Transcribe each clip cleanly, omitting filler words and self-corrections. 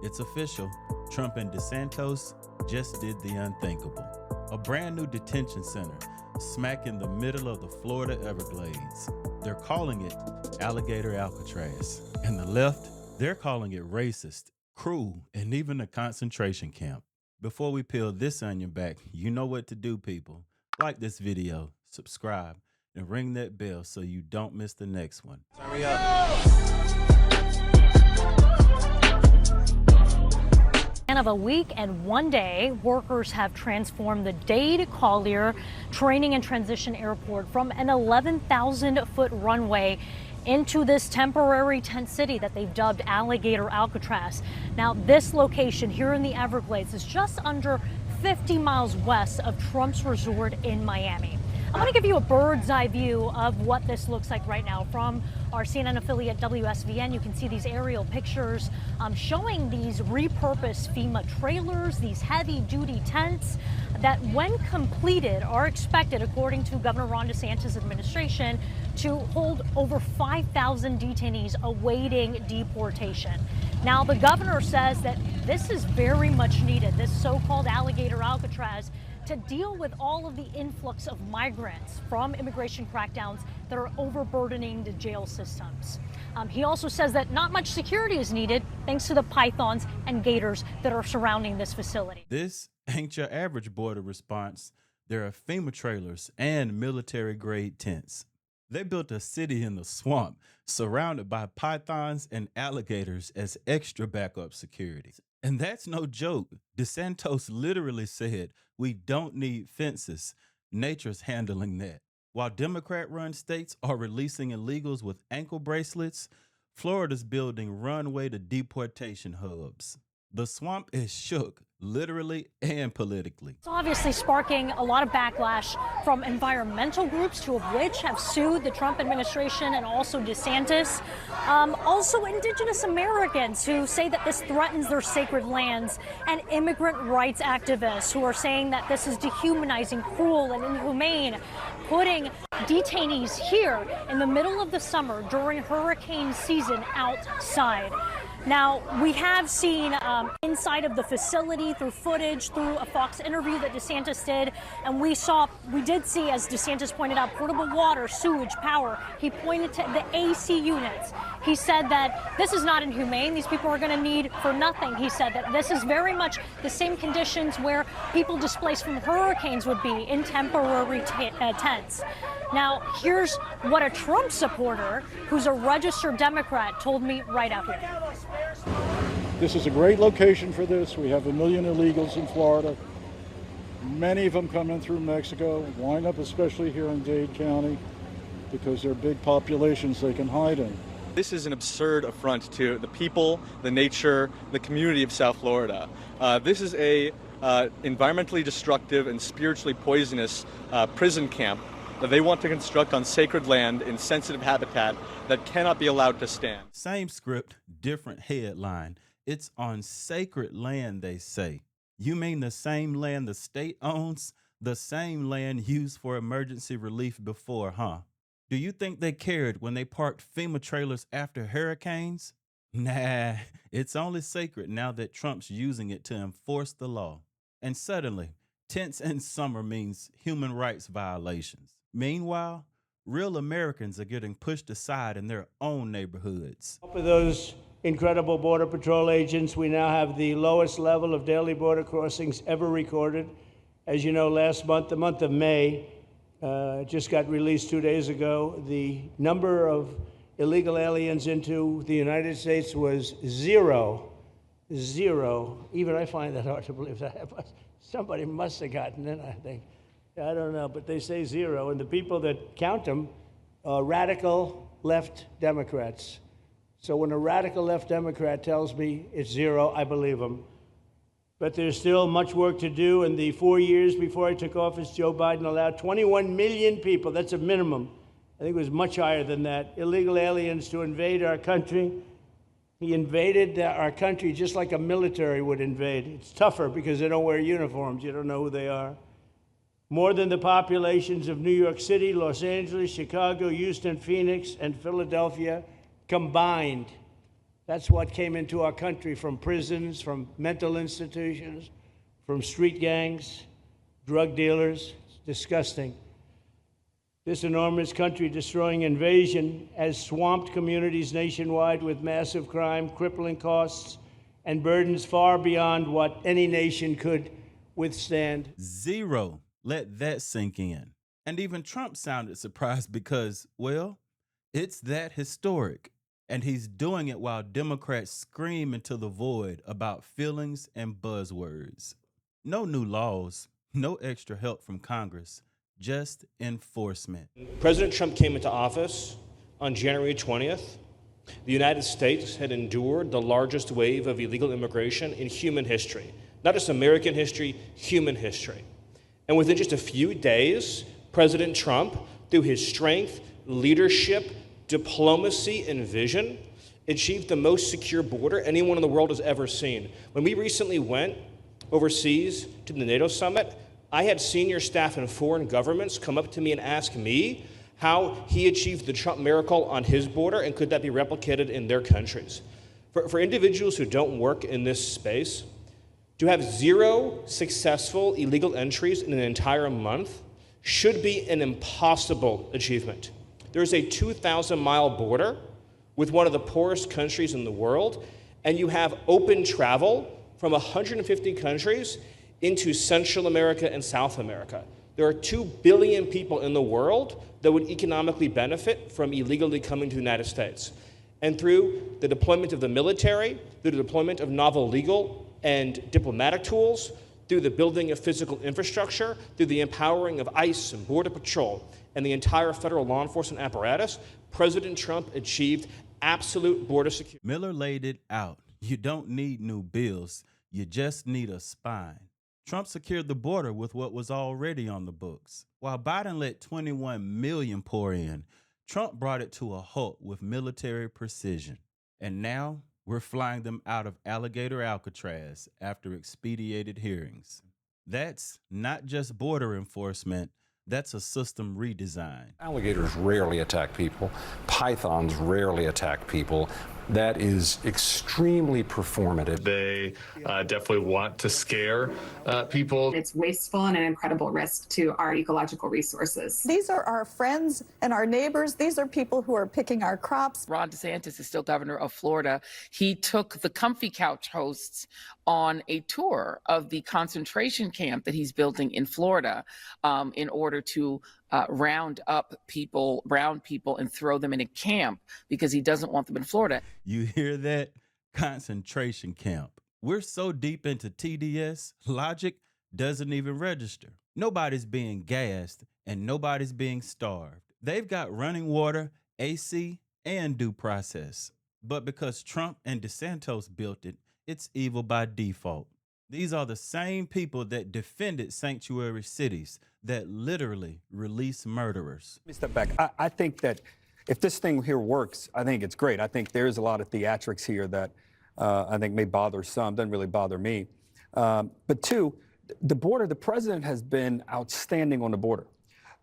It's official. Trump and DeSantis just did the unthinkable. A brand new detention center smack in the middle of the Florida Everglades. They're calling it Alligator Alcatraz. And the left, they're calling it racist, cruel, and even a concentration camp. Before we peel this onion back, you know what to do, people. Like this video, subscribe, and ring that bell so you don't miss the next one. Hurry up. Of a week and 1 day, workers have transformed the Dade Collier Training and Transition Airport from an 11,000-foot runway into this temporary tent city that they've dubbed Alligator Alcatraz. Now, this location here in the Everglades is just under 50 miles west of Trump's resort in Miami. I want to give you a bird's eye view of what this looks like right now from our CNN affiliate WSVN. You can see these aerial pictures showing these repurposed FEMA trailers, these heavy-duty tents that, when completed, are expected, according to Governor Ron DeSantis' administration, to hold over 5,000 detainees awaiting deportation. Now, the governor says that this is very much needed, this so-called Alligator Alcatraz, to deal with all of the influx of migrants from immigration crackdowns that are overburdening the jail systems. He also says that not much security is needed thanks to the pythons and gators that are surrounding this facility. This ain't your average border response. There are FEMA trailers and military-grade tents. They built a city in the swamp surrounded by pythons and alligators as extra backup security. And that's no joke. DeSantis literally said, we don't need fences. Nature's handling that. While Democrat-run states are releasing illegals with ankle bracelets, Florida's building runway to deportation hubs. The swamp is shook, literally and politically. It's obviously sparking a lot of backlash from environmental groups, two of which have sued the Trump administration and also DeSantis. Also indigenous Americans who say that this threatens their sacred lands, and immigrant rights activists who are saying that this is dehumanizing, cruel, and inhumane, putting detainees here in the middle of the summer during hurricane season outside. Now, we have seen inside of the facility through footage, through a Fox interview that DeSantis did, and we did see, as DeSantis pointed out, portable water, sewage, power. He pointed to the AC units. He said that this is not inhumane. These people are going to need for nothing. He said that this is very much the same conditions where people displaced from hurricanes would be in temporary tents. Now, here's what a Trump supporter, who's a registered Democrat, told me right out here. This is a great location for this. We have 1 million illegals in Florida. Many of them come in through Mexico, wind up especially here in Dade County because they're big populations they can hide in. This is an absurd affront to the people, the nature, the community of South Florida. This is a environmentally destructive and spiritually poisonous prison camp that they want to construct on sacred land in sensitive habitat that cannot be allowed to stand. Same script, different headline. It's on sacred land, they say. You mean the same land the state owns? The same land used for emergency relief before, huh? Do you think they cared when they parked FEMA trailers after hurricanes? Nah, it's only sacred now that Trump's using it to enforce the law. And suddenly, tents in summer means human rights violations. Meanwhile, real Americans are getting pushed aside in their own neighborhoods. For those incredible Border Patrol agents, we now have the lowest level of daily border crossings ever recorded. As you know, last month, the month of May, just got released 2 days ago, the number of illegal aliens into the United States was zero. Even I find that hard to believe. Somebody must have gotten in, I think. I don't know, but they say zero. And the people that count them are radical left Democrats. So when a radical left Democrat tells me it's zero, I believe him. But there's still much work to do. In the 4 years before I took office, Joe Biden allowed 21 million people, that's a minimum, I think it was much higher than that, illegal aliens to invade our country. He invaded our country just like a military would invade. It's tougher because they don't wear uniforms. You don't know who they are. More than the populations of New York City, Los Angeles, Chicago, Houston, Phoenix, and Philadelphia combined. That's what came into our country from prisons, from mental institutions, from street gangs, drug dealers. It's disgusting. This enormous country-destroying invasion has swamped communities nationwide with massive crime, crippling costs, and burdens far beyond what any nation could withstand. Zero. Let that sink in. And even Trump sounded surprised because, well, it's that historic. And he's doing it while Democrats scream into the void about feelings and buzzwords. No new laws, no extra help from Congress, just enforcement. President Trump came into office on January 20th. The United States had endured the largest wave of illegal immigration in human history. Not just American history, human history. And within just a few days, President Trump, through his strength, leadership, diplomacy, and vision, achieved the most secure border anyone in the world has ever seen. When we recently went overseas to the NATO summit, I had senior staff in foreign governments come up to me and ask me how he achieved the Trump miracle on his border and could that be replicated in their countries. For individuals who don't work in this space, to have 0 successful illegal entries in an entire month should be an impossible achievement. There's a 2,000-mile border with one of the poorest countries in the world, and you have open travel from 150 countries into Central America and South America. There are 2 billion people in the world that would economically benefit from illegally coming to the United States. And through the deployment of the military, through the deployment of novel legal and diplomatic tools, through the building of physical infrastructure, through the empowering of ICE and Border Patrol, and the entire federal law enforcement apparatus, President Trump achieved absolute border security. Miller laid it out. You don't need new bills. You just need a spine. Trump secured the border with what was already on the books. While Biden let 21 million pour in, Trump brought it to a halt with military precision. And now we're flying them out of Alligator Alcatraz after expedited hearings. That's not just border enforcement. That's a system redesign. Alligators rarely attack people. Pythons rarely attack people. That is extremely performative. They definitely want to scare people. It's wasteful and an incredible risk to our ecological resources. These are our friends and our neighbors. These are people who are picking our crops. Ron DeSantis is still governor of Florida. He took the Comfy Couch hosts on a tour of the concentration camp that he's building in Florida in order to round up people, brown people, and throw them in a camp because he doesn't want them in Florida. You hear that? Concentration camp. We're so deep into TDS, logic doesn't even register. Nobody's being gassed and nobody's being starved. They've got running water, AC, and due process. But because Trump and DeSantis built it, it's evil by default. These are the same people that defended sanctuary cities, that literally release murderers. Let me step back. I think that if this thing here works, I think it's great. I think there's a lot of theatrics here that I think may bother some, doesn't really bother me. But two, the border, the president has been outstanding on the border.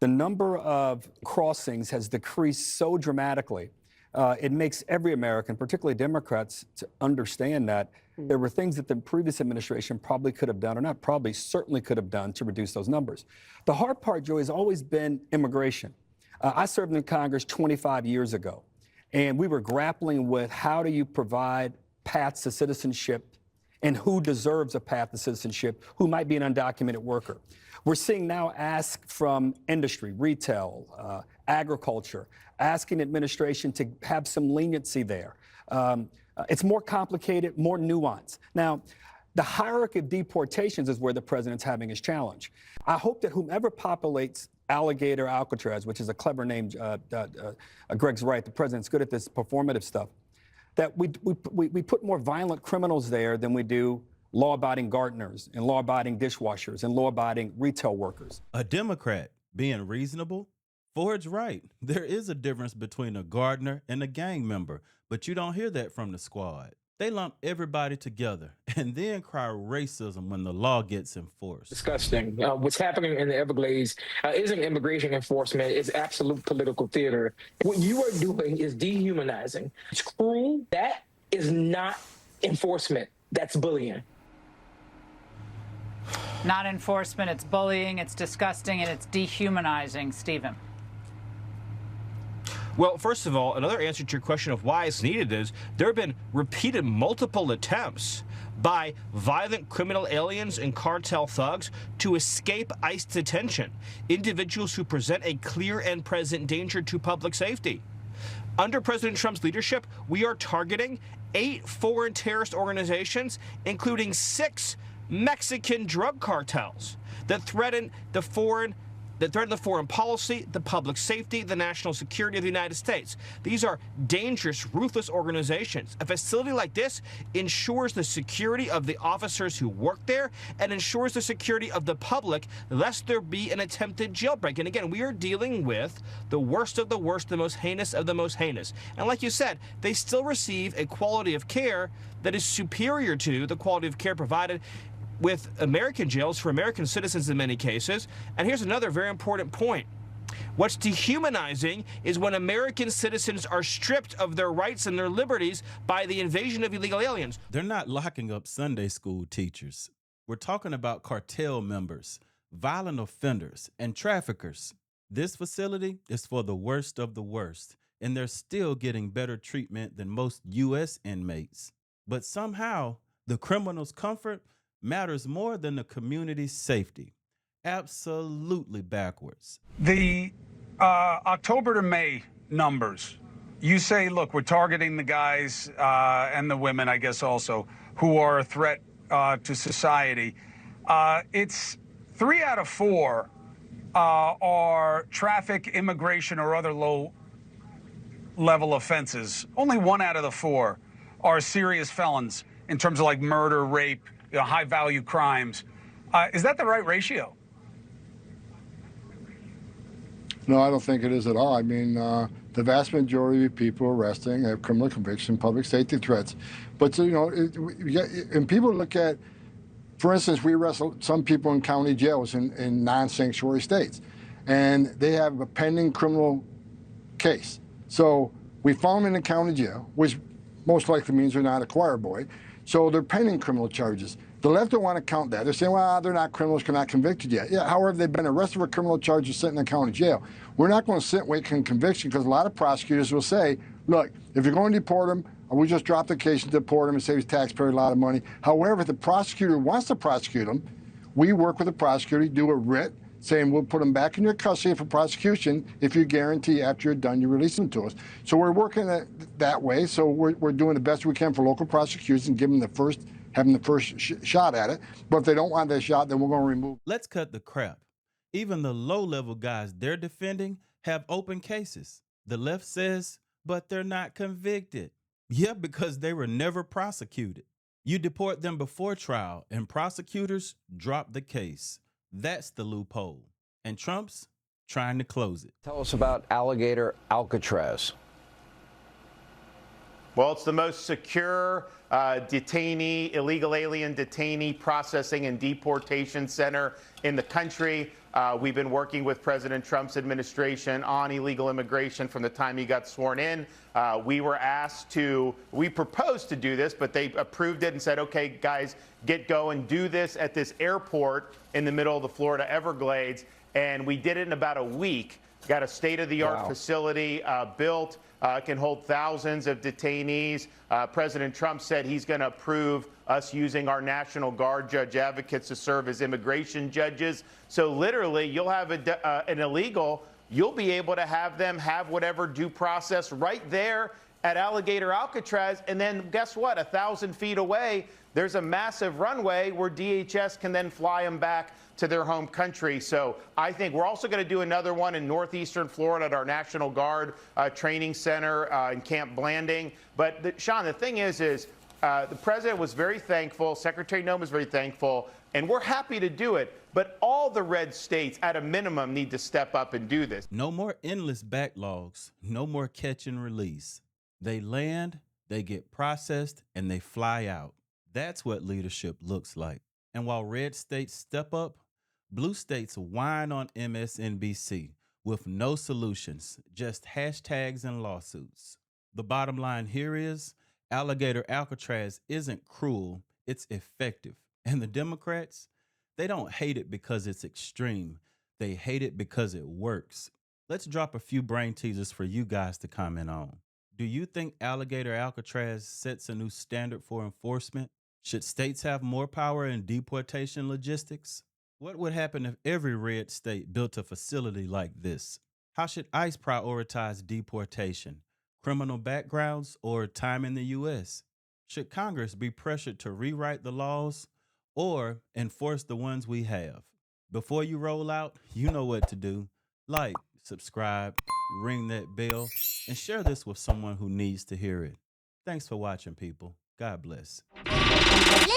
The number of crossings has decreased so dramatically. It makes every American, particularly Democrats, to understand that there were things that the previous administration probably could have done, or not probably, certainly could have done to reduce those numbers. The hard part, Joey, has always been immigration. I served in Congress 25 years ago, and we were grappling with how do you provide paths to citizenship and who deserves a path to citizenship, who might be an undocumented worker. We're seeing now ask from industry, retail, agriculture, asking administration to have some leniency there. It's more complicated, more nuanced. Now, the hierarchy of deportations is where the president's having his challenge. I hope that whomever populates Alligator Alcatraz, which is a clever name, Greg's right, the president's good at this performative stuff, that we put more violent criminals there than we do law-abiding gardeners and law-abiding dishwashers and law-abiding retail workers. A Democrat being reasonable? Ford's right. There is a difference between a gardener and a gang member, but you don't hear that from the squad. They lump everybody together and then cry racism when the law gets enforced. Disgusting. What's happening in the Everglades isn't immigration enforcement. It's absolute political theater. What you are doing is dehumanizing. It's cruel. That is not enforcement. That's bullying. Not enforcement, it's bullying, it's disgusting, and it's dehumanizing. Stephen. Well, first of all, another answer to your question of why it's needed is there have been repeated multiple attempts by violent criminal aliens and cartel thugs to escape ICE detention, individuals who present a clear and present danger to public safety. Under President Trump's leadership, we are targeting 8 foreign terrorist organizations, including 6 Mexican drug cartels that threaten the foreign policy, the public safety, the national security of the United States. These are dangerous, ruthless organizations. A facility like this ensures the security of the officers who work there and ensures the security of the public, lest there be an attempted jailbreak. And again, we are dealing with the worst of the worst, the most heinous of the most heinous. And like you said, they still receive a quality of care that is superior to the quality of care provided with American jails for American citizens in many cases. And here's another very important point. What's dehumanizing is when American citizens are stripped of their rights and their liberties by the invasion of illegal aliens. They're not locking up Sunday school teachers. We're talking about cartel members, violent offenders, and traffickers. This facility is for the worst of the worst, and they're still getting better treatment than most U.S. inmates. But somehow, the criminal's comfort matters more than the community's safety. Absolutely backwards. The October to May numbers, you say, look, we're targeting the guys and the women, I guess also, who are a threat to society. It's 3 out of 4 are traffic, immigration, or other low-level offenses. Only 1 out of the 4 are serious felons in terms of like murder, rape, high-value crimes. Is that the right ratio? No, I don't think it is at all. I mean, the vast majority of people arresting have criminal conviction, public safety threats. But, and people look at, for instance, we arrest some people in county jails in non-sanctuary states, and they have a pending criminal case. So we found them in the county jail, which most likely means they're not a choir boy. So they're pending criminal charges. The left don't want to count that. They're saying, well, they're not criminals, they're not convicted yet. Yeah, however, they've been arrested for criminal charges sitting in county jail. We're not going to sit and wait for conviction because a lot of prosecutors will say, look, if you're going to deport them, we just drop the case and deport them and save the taxpayer a lot of money. However, if the prosecutor wants to prosecute them, we work with the prosecutor, do a writ, saying we'll put them back in your custody for prosecution if you guarantee after you're done you release them to us. So we're working that way. So we're doing the best we can for local prosecutors and giving them having the first shot at it. But if they don't want that shot, then we're going to remove. Let's cut the crap. Even the low-level guys they're defending have open cases. The left says, but they're not convicted. Yeah, because they were never prosecuted. You deport them before trial, and prosecutors drop the case. That's the loophole. And Trump's trying to close it. Tell us about Alligator Alcatraz. Well, it's the most secure illegal alien detainee processing and deportation center in the country. We've been working with President Trump's administration on illegal immigration from the time he got sworn in. We proposed to do this, but they approved it and said, okay, guys, go and do this at this airport in the middle of the Florida Everglades. And we did it in about a week. Got a state-of-the-art facility built. Can hold thousands of detainees. President Trump said he's going to approve us using our National Guard judge advocates to serve as immigration judges. So literally, you'll have an illegal, you'll be able to have them have whatever due process right there at Alligator Alcatraz. And then guess what? 1,000 feet away, there's a massive runway where DHS can then fly them back to their home country. So I think we're also going to do another one in northeastern Florida at our National Guard training center in Camp Blanding. But Sean, the thing is the president was very thankful. Secretary Noem was very thankful. And we're happy to do it. But all the red states, at a minimum, need to step up and do this. No more endless backlogs. No more catch and release. They land, they get processed, and they fly out. That's what leadership looks like. And while red states step up, blue states whine on MSNBC with no solutions, just hashtags and lawsuits. The bottom line here is Alligator Alcatraz isn't cruel, it's effective. And the Democrats, they don't hate it because it's extreme. They hate it because it works. Let's drop a few brain teasers for you guys to comment on. Do you think Alligator Alcatraz sets a new standard for enforcement? Should states have more power in deportation logistics? What would happen if every red state built a facility like this? How should ICE prioritize deportation? Criminal backgrounds or time in the U.S.? Should Congress be pressured to rewrite the laws or enforce the ones we have? Before you roll out, you know what to do. Like, subscribe, ring that bell, and share this with someone who needs to hear it. Thanks for watching, people. God bless. Listen.